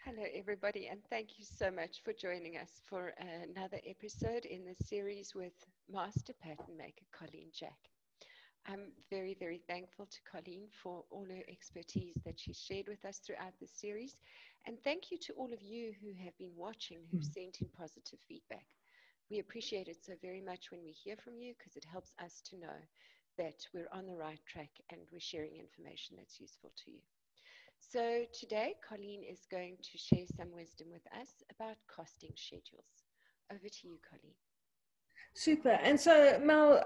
Hello, everybody, and thank you so much for joining us for another episode in the series with Master Pattern Maker Colleen Jack. I'm very, very thankful to Colleen for all her expertise that she's shared with us throughout the series. And thank you to all of you who have been watching, who've sent in positive feedback. We appreciate it so very much when we hear from you because it helps us to know that we're on the right track and we're sharing information that's useful to you. So today, Colleen is going to share some wisdom with us about costing schedules. Over to you, Colleen. Super. And so, Mel,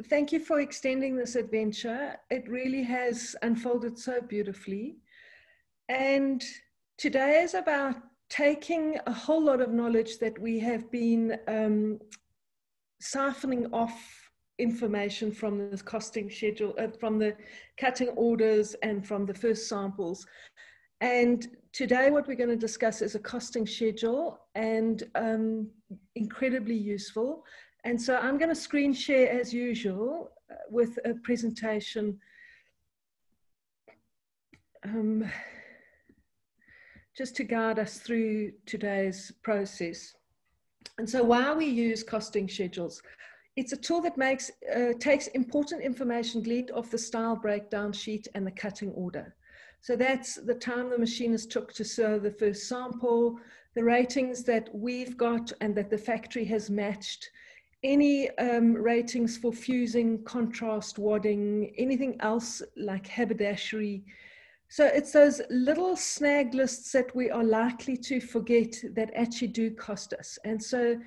thank you for extending this adventure. It really has unfolded so beautifully. And today is about taking a whole lot of knowledge that we have been siphoning off information from the costing schedule, from the cutting orders and from the first samples. And today what we're going to discuss is a costing schedule, and incredibly useful. And so I'm going to screen share as usual with a presentation just to guide us through today's process. And so why we use costing schedules. It's a tool that takes important information gleaned off the style breakdown sheet and the cutting order. So that's the time the machinist took to sew the first sample, the ratings that we've got and that the factory has matched, any ratings for fusing, contrast, wadding, anything else like haberdashery. So it's those little snag lists that we are likely to forget that actually do cost us. And so,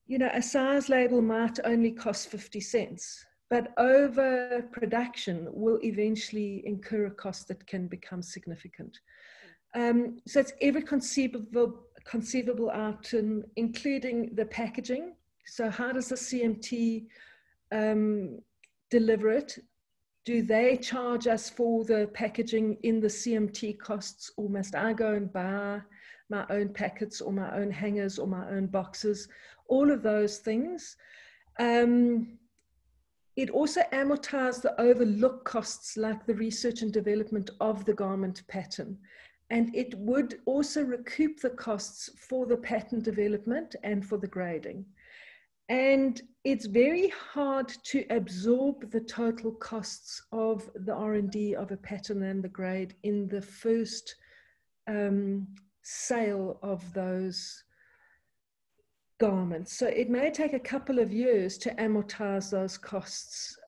you know, a size label might only cost 50 cents, but over production will eventually incur a cost that can become significant. So it's every conceivable item, including the packaging. So how does the CMT deliver it? Do they charge us for the packaging in the CMT costs, or must I go and buy my own packets or my own hangers or my own boxes? All of those things. It also amortizes the overlooked costs like the research and development of the garment pattern. And it would also recoup the costs for the pattern development and for the grading. And it's very hard to absorb the total costs of the R&D of a pattern and the grade in the first sale of those garments. So it may take a couple of years to amortize those costs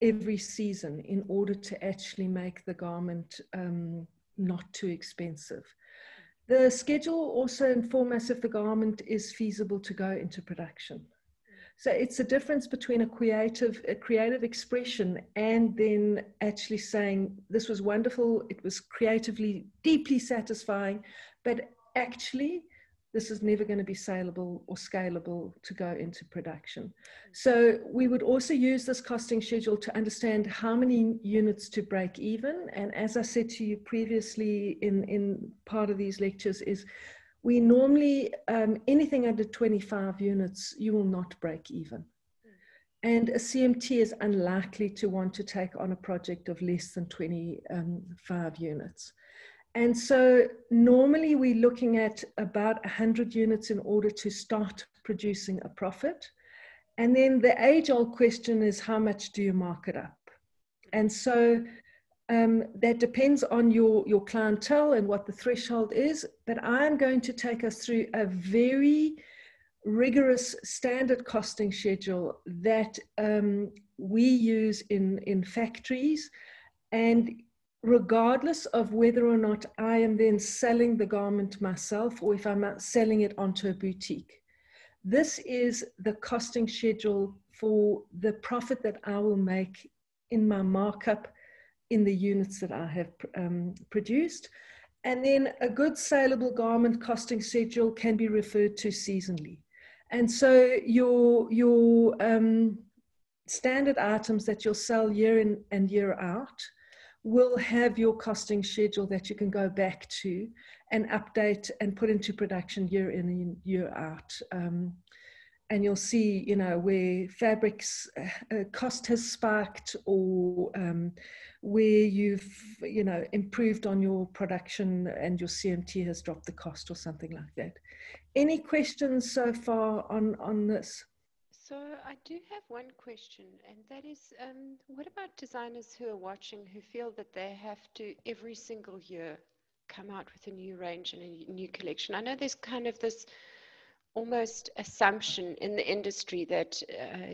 every season in order to actually make the garment not too expensive. The schedule also informs us if the garment is feasible to go into production. So it's a difference between a creative expression and then actually saying, this was wonderful, it was creatively, deeply satisfying, but actually, this is never going to be saleable or scalable to go into production. So we would also use this costing schedule to understand how many units to break even. And as I said to you previously in part of these lectures is, we normally, anything under 25 units, you will not break even. And a CMT is unlikely to want to take on a project of less than 25 units. And so normally we're looking at about 100 units in order to start producing a profit. And then the age-old question is, how much do you mark it up? And so that depends on your clientele and what the threshold is. But I'm going to take us through a very rigorous standard costing schedule that we use in factories, and regardless of whether or not I am then selling the garment myself or if I'm selling it onto a boutique. This is the costing schedule for the profit that I will make in my markup in the units that I have produced. And then a good saleable garment costing schedule can be referred to seasonally. And so your standard items that you'll sell year in and year out will have your costing schedule that you can go back to and update and put into production year in and year out. And you'll see, you know, where fabrics cost has spiked, or where you've, improved on your production and your CMT has dropped the cost or something like that. Any questions so far on this? So I do have one question, and that is, what about designers who are watching who feel that they have to every single year come out with a new range and a new collection? I know there's kind of this almost assumption in the industry that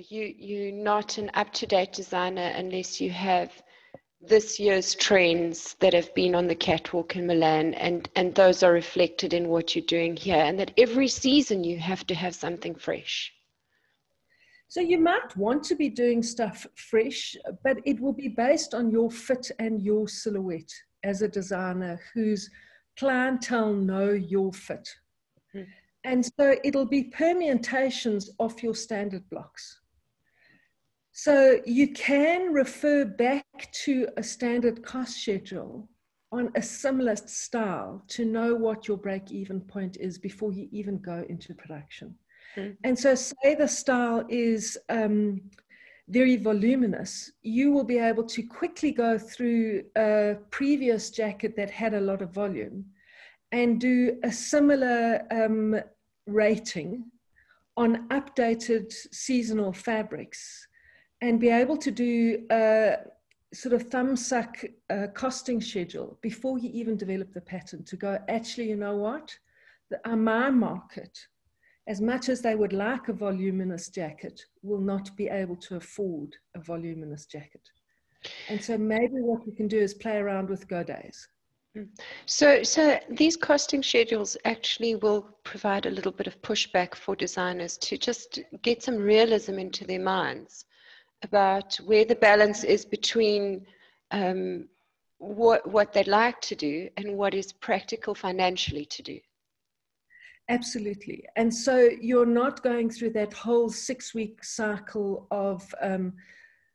you're not an up-to-date designer unless you have this year's trends that have been on the catwalk in Milan, and those are reflected in what you're doing here, and that every season you have to have something fresh. So you might want to be doing stuff fresh, but it will be based on your fit and your silhouette as a designer whose clientele know your fit. And so it'll be permutations of your standard blocks. So you can refer back to a standard cost schedule on a similar style to know what your break-even point is before you even go into production. And so say the style is very voluminous, you will be able to quickly go through a previous jacket that had a lot of volume and do a similar rating on updated seasonal fabrics and be able to do a sort of thumbsuck costing schedule before you even develop the pattern to go, actually, you know what, my market, as much as they would like a voluminous jacket, will not be able to afford a voluminous jacket. And so maybe what we can do is play around with go days. So these costing schedules actually will provide a little bit of pushback for designers to just get some realism into their minds about where the balance is between what they'd like to do and what is practical financially to do. Absolutely. And so you're not going through that whole 6-week cycle of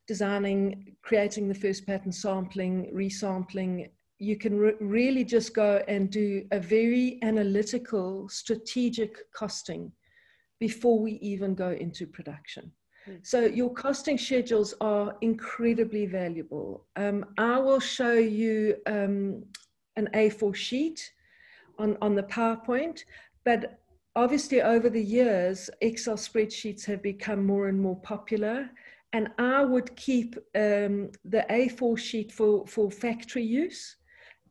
designing, creating the first pattern, sampling, resampling. You can really just go and do a very analytical, strategic costing before we even go into production. So your costing schedules are incredibly valuable. I will show you an A4 sheet on the PowerPoint, but obviously over the years, Excel spreadsheets have become more and more popular. And I would keep the A4 sheet for factory use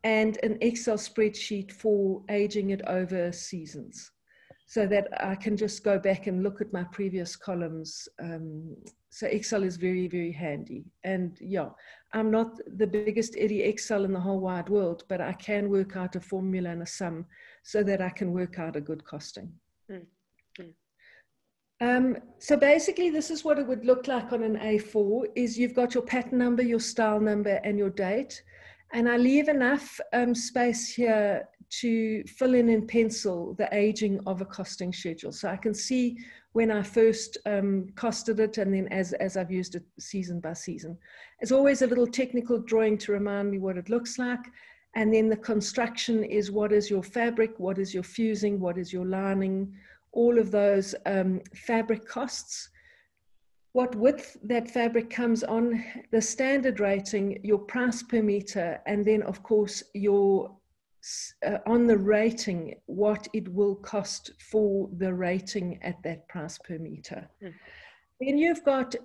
and an Excel spreadsheet for aging it over seasons, so that I can just go back and look at my previous columns. So Excel is very, very handy. And yeah, I'm not the biggest Eddie Excel in the whole wide world, but I can work out a formula and a sum so that I can work out a good costing. So basically, this is what it would look like on an A4, is you've got your pattern number, your style number, and your date. And I leave enough space here to fill in pencil the aging of a costing schedule. So I can see when I first costed it, and then as I've used it season by season. There's always a little technical drawing to remind me what it looks like. And then the construction is, what is your fabric, what is your fusing, what is your lining, all of those fabric costs. What width that fabric comes on, the standard rating, your price per meter, and then of course your on the rating, what it will cost for the rating at that price per meter. Then you've got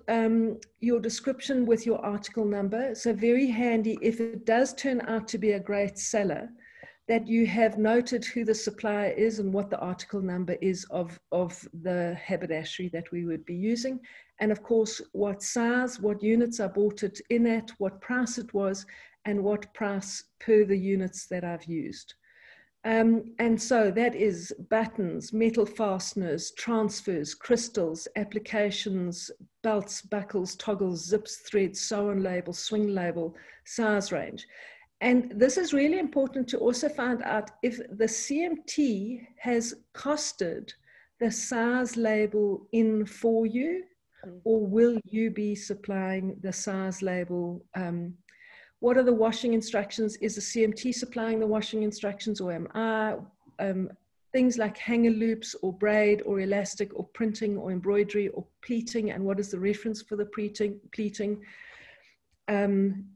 your description with your article number. So very handy if it does turn out to be a great seller, that you have noted who the supplier is and what the article number is of the haberdashery that we would be using. And of course, what size, what units I bought it in at, what price it was, and what price per the units that I've used. And so that is buttons, metal fasteners, transfers, crystals, applications, belts, buckles, toggles, zips, threads, sew-on label, swing label, size range. And this is really important to also find out if the CMT has costed the size label in for you, or will you be supplying the size label? What are the washing instructions? Is the CMT supplying the washing instructions, or am I? Things like hanger loops or braid or elastic or printing or embroidery or pleating, and what is the reference for the pleating?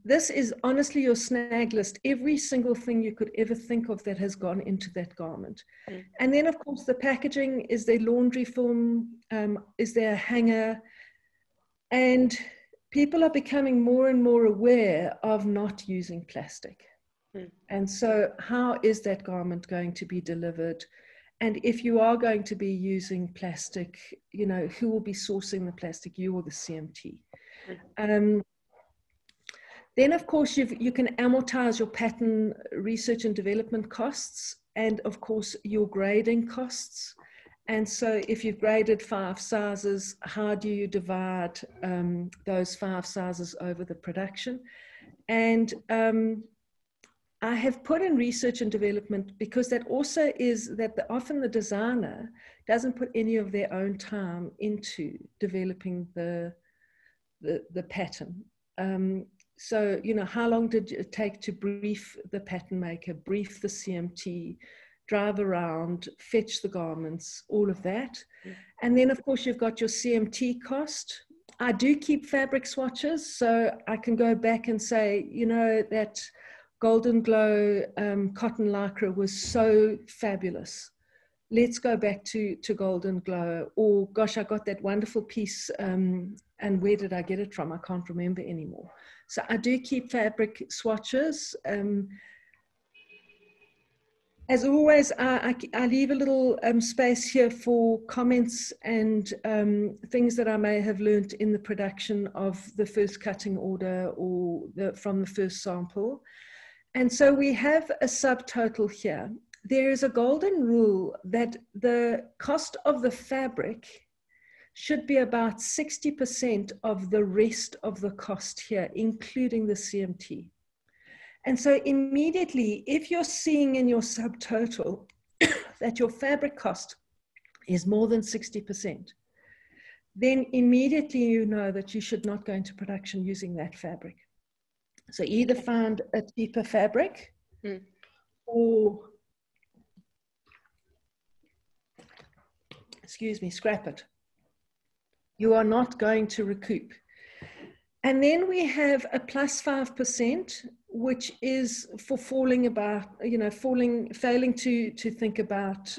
This is honestly your snag list. Every single thing you could ever think of that has gone into that garment. And then, of course, the packaging. Is there laundry film? Is there a hanger? And people are becoming more and more aware of not using plastic. And so how is that garment going to be delivered? And if you are going to be using plastic, you know, who will be sourcing the plastic, you or the CMT? Then, of course, you can amortize your pattern research and development costs, and, of course, your grading costs. And so if you've graded 5 sizes, how do you divide those 5 sizes over the production? And I have put in research and development because that also is that often the designer doesn't put any of their own time into developing the pattern. So, you know, how long did it take to brief the pattern maker, brief the CMT, drive around, fetch the garments, all of that. And then, of course, you've got your CMT cost. I do keep fabric swatches, so I can go back and say, you know, that Golden Glow cotton lycra was so fabulous. Let's go back to Golden Glow. Or, gosh, I got that wonderful piece, and where did I get it from? I can't remember anymore. So I do keep fabric swatches. As always, I leave a little space here for comments and things that I may have learned in the production of the first cutting order or from the first sample. And so we have a subtotal here. There is a golden rule that the cost of the fabric should be about 60% of the rest of the cost here, including the CMT. And so immediately, if you're seeing in your subtotal that your fabric cost is more than 60%, then immediately you know that you should not go into production using that fabric. So either find a cheaper fabric or, excuse me, scrap it. You are not going to recoup. And then we have a plus 5%, which is for falling about, you know, failing to think about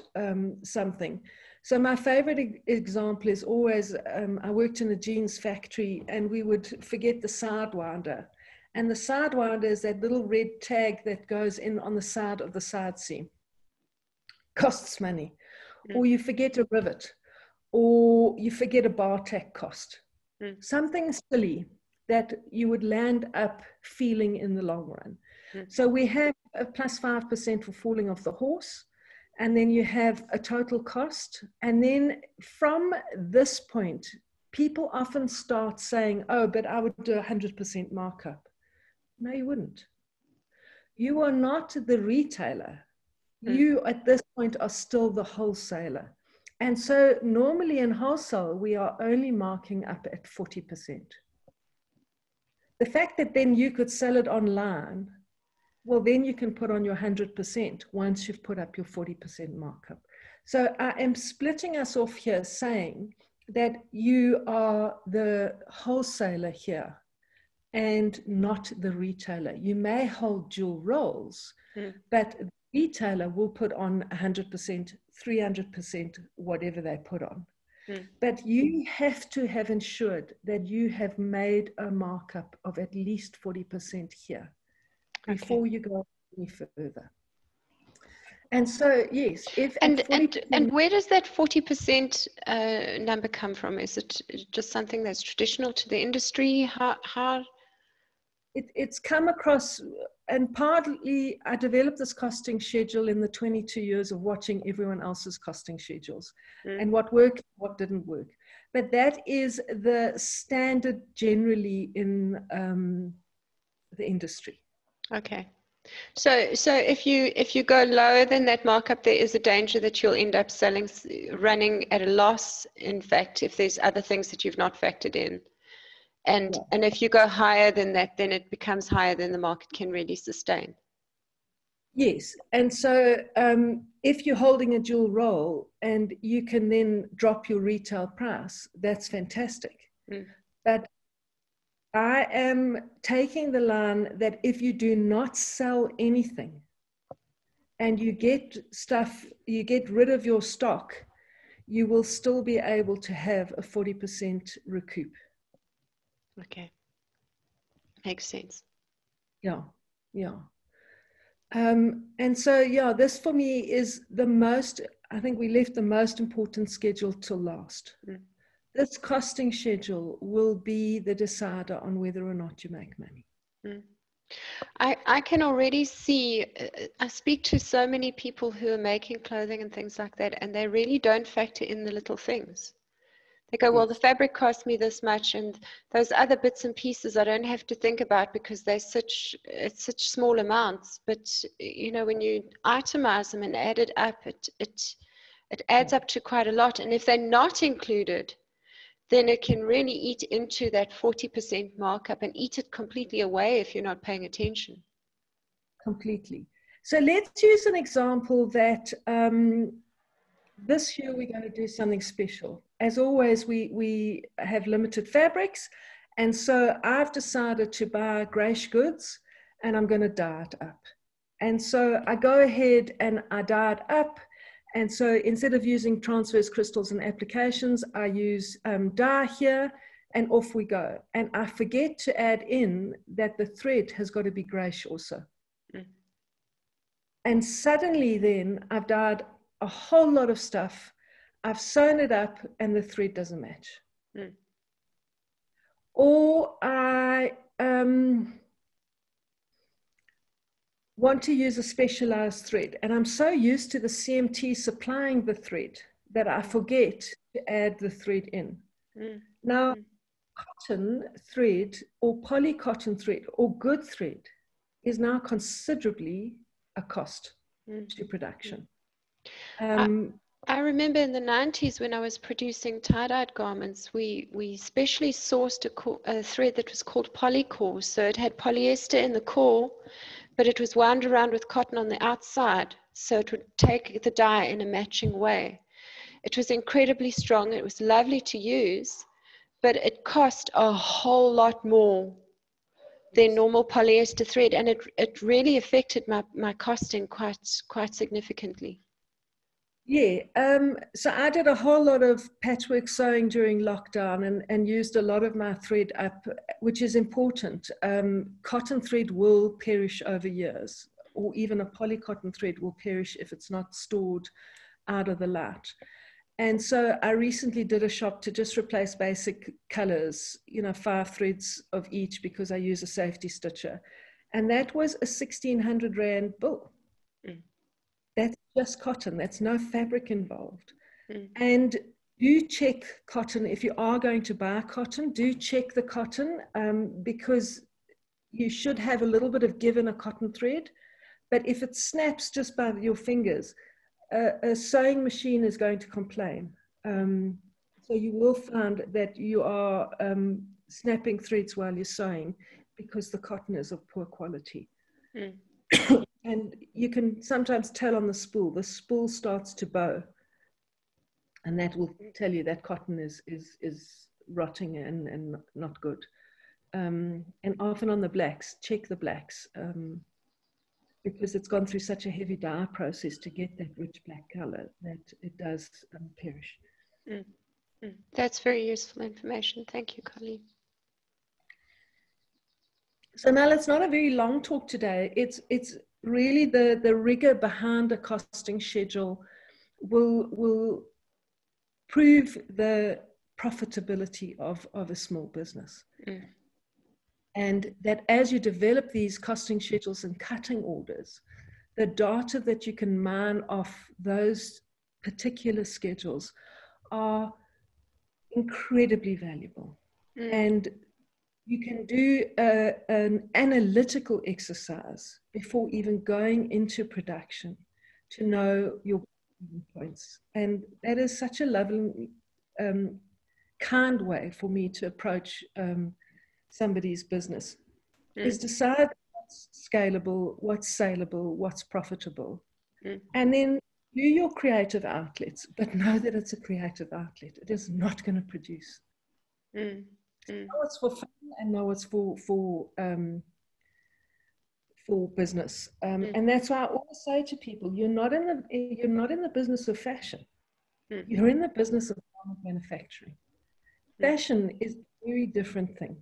something. So my favorite example is always, I worked in a jeans factory and we would forget the sidewinder. And the sidewinder is that little red tag that goes in on the side of the side seam. Costs money. Or you forget a rivet. Or you forget a bar tack cost. Something silly that you would land up feeling in the long run. So we have a plus 5% for falling off the horse, and then you have a total cost. And then from this point, people often start saying, oh, but I would do 100% markup. No, you wouldn't. You are not the retailer. You at this point are still the wholesaler. And so normally in wholesale, we are only marking up at 40%. The fact that then you could sell it online, well, then you can put on your 100% once you've put up your 40% markup. So I am splitting us off here saying that you are the wholesaler here and not the retailer. You may hold dual roles, but the retailer will put on 100%, 300%, whatever they put on. But you have to have ensured that you have made a markup of at least 40% here before you go any further. And so, yes, if and where does that 40% number come from? Is it just something that's traditional to the industry? How? It's come across, and partly I developed this costing schedule in the 22 years of watching everyone else's costing schedules and what worked, what didn't work. But that is the standard generally in the industry. Okay. So if you go lower than that markup, there is a danger that you'll end up running at a loss. In fact, if there's other things that you've not factored in. And if you go higher than that, then it becomes higher than the market can really sustain. Yes. And so if you're holding a dual role and you can then drop your retail price, that's fantastic. But I am taking the line that if you do not sell anything and you get stuff, you get rid of your stock, you will still be able to have a 40% recoup. Okay. Makes sense. Yeah, yeah. And so, yeah, this for me is the most, I think we left the most important schedule till last. Mm. This costing schedule will be the decider on whether or not you make money. Mm. I can already see, I speak to so many people who are making clothing and things like that, and they really don't factor in the little things. They go, well, the fabric cost me this much, and those other bits and pieces I don't have to think about because it's such small amounts. But you know, when you itemize them and add it up, it adds up to quite a lot. And if they're not included, then it can really eat into that 40% markup and eat it completely away if you're not paying attention. Completely. So let's use an example that this year we're going to do something special. As always, we have limited fabrics. And so I've decided to buy Grace goods and I'm going to dye it up. And so I go ahead and I dye it up. And so instead of using transverse crystals and applications, I use dye here and off we go. And I forget to add in that the thread has got to be Grace also. Mm. And suddenly then I've dyed a whole lot of stuff. I've sewn it up and the thread doesn't match. Mm. Or I want to use a specialized thread and I'm so used to the CMT supplying the thread that I forget to add the thread in. Mm. Now, cotton thread or poly cotton thread or good thread is now considerably a cost to production. I remember in the 90s when I was producing tie-dyed garments, we specially sourced a thread that was called polycore. So it had polyester in the core, but it was wound around with cotton on the outside, so it would take the dye in a matching way. It was incredibly strong. It was lovely to use, but it cost a whole lot more than normal polyester thread, and it really affected my costing quite significantly. Yeah, so I did a whole lot of patchwork sewing during lockdown and used a lot of my thread up, which is important. Cotton thread will perish over years, or even a polycotton thread will perish if it's not stored out of the light. And so I recently did a shop to just replace basic colors, 5 threads of each because I use a safety stitcher. And that was a 1,600 Rand bill. Mm. That's just cotton. That's no fabric involved. Mm. And do check cotton. If you are going to buy cotton, do check the cotton because you should have a little bit of give in a cotton thread. But if it snaps just by your fingers, a sewing machine is going to complain. So you will find that you are snapping threads while you're sewing because the cotton is of poor quality. Mm. And you can sometimes tell on the spool starts to bow. And that will tell you that cotton is rotting and not good. And often on the blacks, check the blacks. Because it's gone through such a heavy dye process to get that rich black color that it does perish. Mm. Mm. That's very useful information. Thank you, Colleen. So Mel, it's not a very long talk today. It's really the rigor behind a costing schedule will prove the profitability of a small business. Mm. And that as you develop these costing schedules and cutting orders, the data that you can mine off those particular schedules are incredibly valuable. Mm. And you can do an analytical exercise before even going into production to know your points. And that is such a lovely, kind way for me to approach somebody's business. Is decide what's scalable, what's saleable, what's profitable. And then do your creative outlets, but know that it's a creative outlet. It is not going to produce. Know what's for fun and know what's for business. And that's why I always say to people, you're not in the business of fashion. You're in the business of garment manufacturing. Fashion is a very different thing.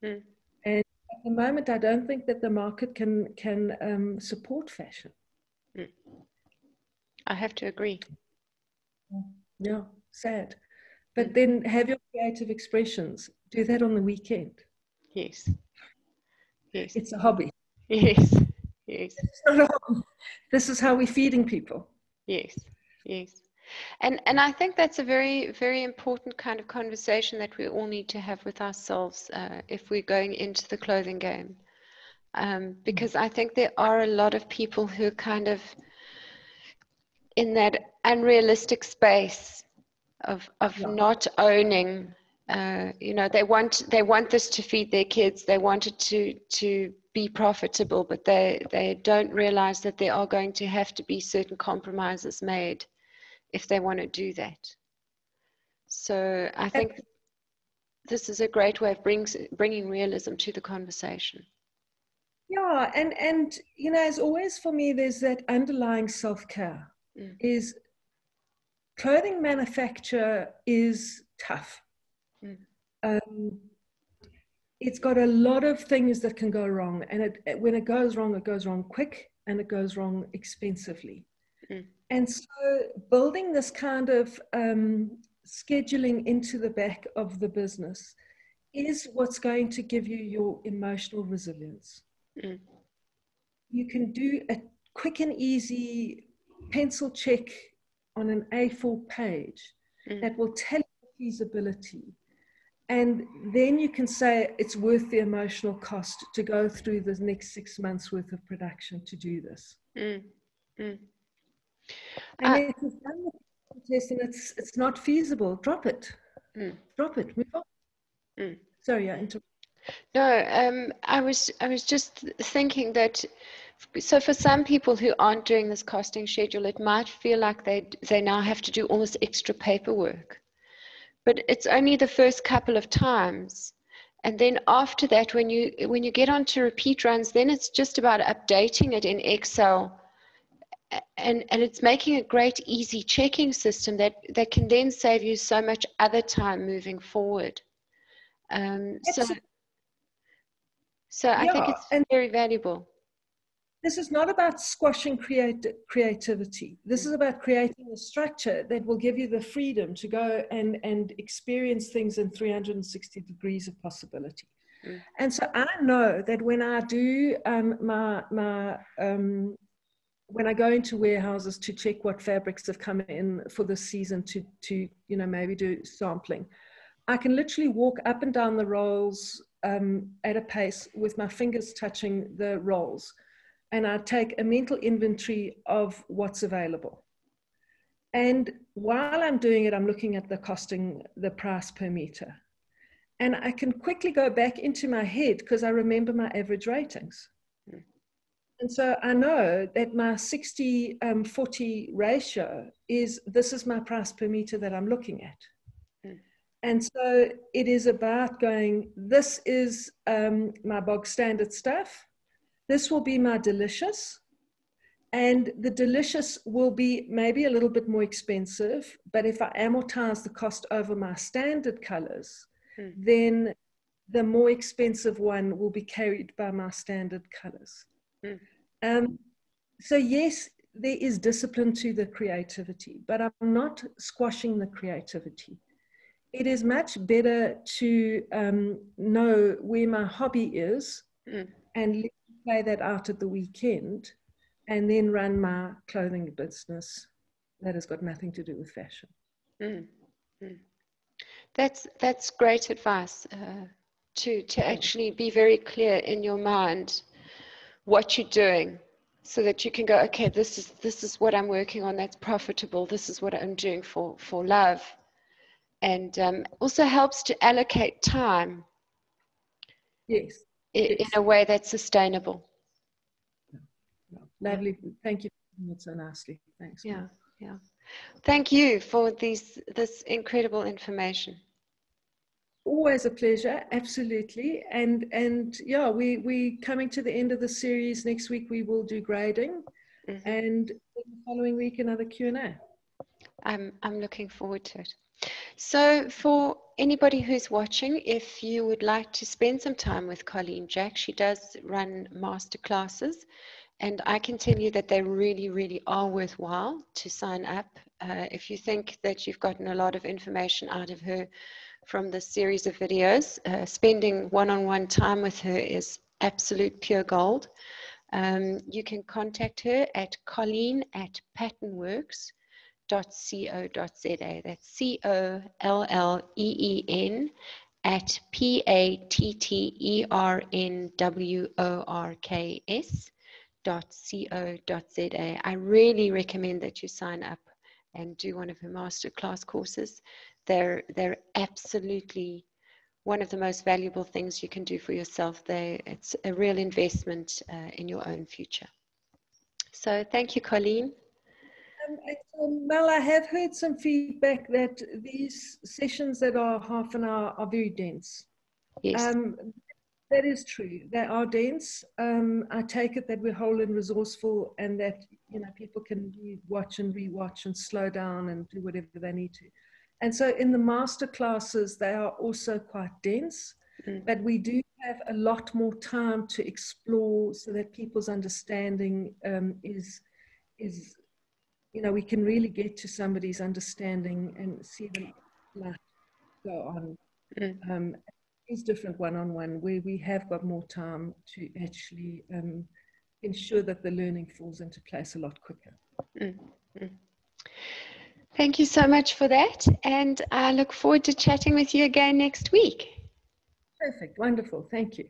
And at the moment, I don't think that the market can support fashion. I have to agree. Yeah, sad. But then have your creative expressions. Do that on the weekend. Yes. Yes. It's a hobby. Yes. Yes. This is how we're feeding people. Yes. Yes. And I think that's a very, very important kind of conversation that we all need to have with ourselves if we're going into the clothing game. Because I think there are a lot of people who are kind of in that unrealistic space of not owning. They want this to feed their kids. They want it to be profitable, but they don't realize that there are going to have to be certain compromises made if they want to do that. So I think this is a great way of bringing realism to the conversation. Yeah, and as always for me, there's that underlying self-care. Is clothing manufacture is tough. It's got a lot of things that can go wrong, and when it goes wrong quick, and it goes wrong expensively. And so building this kind of scheduling into the back of the business is what's going to give you your emotional resilience. You can do a quick and easy pencil check on an A4 page that will tell you feasibility. And then you can say it's worth the emotional cost to go through the next 6 months worth of production to do this. And if you've done the test and it's not feasible, drop it. Drop it. Move on. Sorry, I interrupted. No, I was just thinking that, so for some people who aren't doing this costing schedule, it might feel like they now have to do all this extra paperwork. But it's only the first couple of times. And then after that, when you get onto repeat runs, then it's just about updating it in Excel. And it's making a great, easy checking system that can then save you so much other time moving forward. So I think it's very valuable. This is not about squashing creativity. This is about creating a structure that will give you the freedom to go and experience things in 360 degrees of possibility. And so I know that when I do when I go into warehouses to check what fabrics have come in for the season to maybe do sampling, I can literally walk up and down the rolls at a pace with my fingers touching the rolls. And I take a mental inventory of what's available. And while I'm doing it, I'm looking at the price per meter. And I can quickly go back into my head because I remember my average ratings. And so I know that my 60-40 ratio this is my price per meter that I'm looking at. And so it is about going, this is my bog standard stuff. This will be my delicious, and the delicious will be maybe a little bit more expensive, but if I amortize the cost over my standard colors, then the more expensive one will be carried by my standard colors. So yes, there is discipline to the creativity, but I'm not squashing the creativity. It is much better to know where my hobby is and play that out at the weekend and then run my clothing business that has got nothing to do with fashion. That's great advice, to actually be very clear in your mind what you're doing, so that you can go, okay, this is what I'm working on, that's profitable, this is what I'm doing for love. And also helps to allocate time in a way that's sustainable. Lovely. Thank you for doing it so nicely. Thanks. Yeah. Thank you for this incredible information. Always a pleasure, absolutely. And yeah, we coming to the end of the series. Next week we will do grading, and the following week another Q&A. I'm looking forward to it. So for anybody who's watching, if you would like to spend some time with Colleen Jack, she does run master classes, and I can tell you that they really, really are worthwhile to sign up. If you think that you've gotten a lot of information out of her from this series of videos, spending one-on-one time with her is absolute pure gold. You can contact her at colleen@patternworks.co.za. That's COLLEEN at PATTERWORKS.co.za. I really recommend that you sign up and do one of her masterclass courses. They're absolutely one of the most valuable things you can do for yourself. It's a real investment in your own future. So thank you, Colleen. Mel, I have heard some feedback that these sessions that are half an hour are very dense. Yes. That is true. They are dense. I take it that we're whole and resourceful, and that people can watch and rewatch and slow down and do whatever they need to. And so in the master classes, they are also quite dense, but we do have a lot more time to explore so that people's understanding is we can really get to somebody's understanding and see the light go on. It's different one-on-one where we have got more time to actually ensure that the learning falls into place a lot quicker. Thank you so much for that, and I look forward to chatting with you again next week. Perfect, wonderful, thank you.